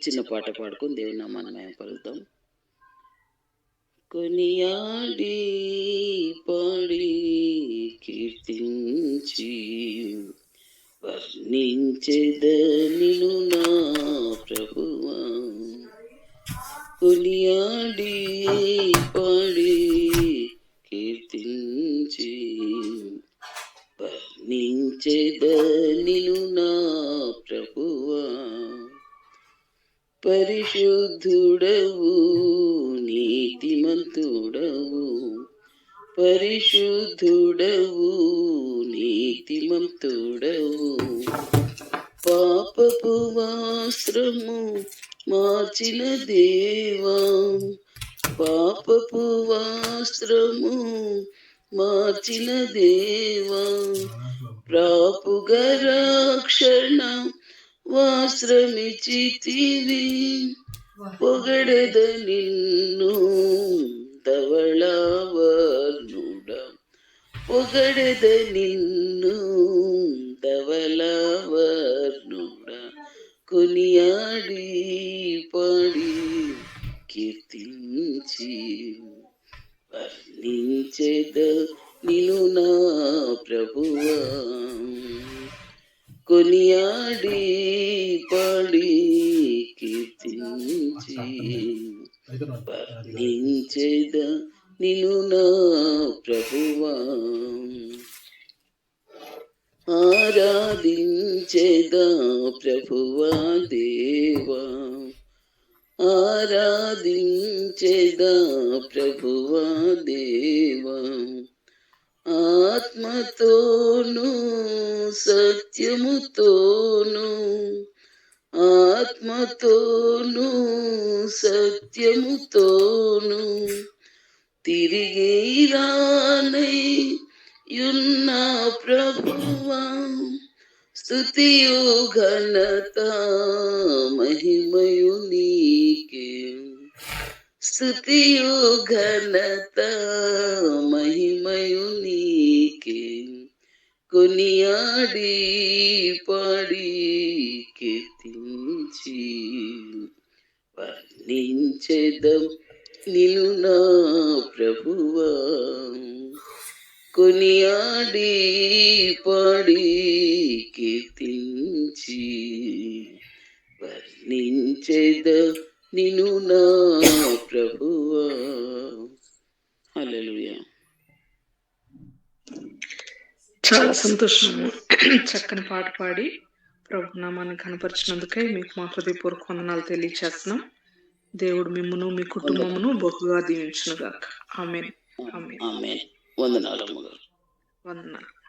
చిన్న పాట పాడుకొని దేవుని నామాన్ని మేము పలుకుతాం. కొనియాడి పాడి కీర్తించి వర్ణించెదనిను నా ప్రభువా. కొనియాడి పాడి కీర్తించి వర్ణించెదనిను నా ప్రభువా. పరిశుద్ధుడవు నీతిమంతుడవు, పరిశుద్ధుడవు నీతిమంతుడవు. పాపపు వస్త్రము మార్చిన దేవా, పాపపు వస్త్రము మార్చిన దేవా. ప్రాపుగా రక్షణ వస్త్రమిచ్చితివి, పొగడెద నిన్ను ధవళవర్ణుడా, పొగడెద నిన్ను ధవళవర్ణుడా. కొనియాడి పాడి కీర్తించి వర్ణించెద నిన్ను నా ప్రభువా. కొనియాడి పాడి కీర్తించి వర్ణించెద నిన్ను నా ప్రభువా. ఆరాధించెద ప్రభువా దేవా, ఆరాధించెద ప్రభువా దేవా. ఆత్మతోను సత్యముతోను, ఆత్మతోను సత్యముతోను తిరిగి రానై యున్న ప్రభువా. స్తుతియు ఘనత మహిమయు నీకే, స్తుతియు ఘనత మహిమయు నీకే. కొనియాడి పాడి కీర్తించి వర్ణించెదం నిన్ను నా ప్రభువా. కొనియాడి పాడి కీర్తించి వర్ణించెద నిన్ను నా ప్రభువా. హల్లెలూయా. చాలా సంతోషము. చక్కని పాట పాడి ప్రభు నామాన్ని కనపరిచినందుకై మీకు మా హృదయపూర్వక వందనాలు తెలియచేస్తున్నాం. దేవుడు మిమ్మును మీ కుటుంబమును బహుగా దీవించును గాక. ఆమేన్. ఆమేన్. వందనాలు. వందనాలు.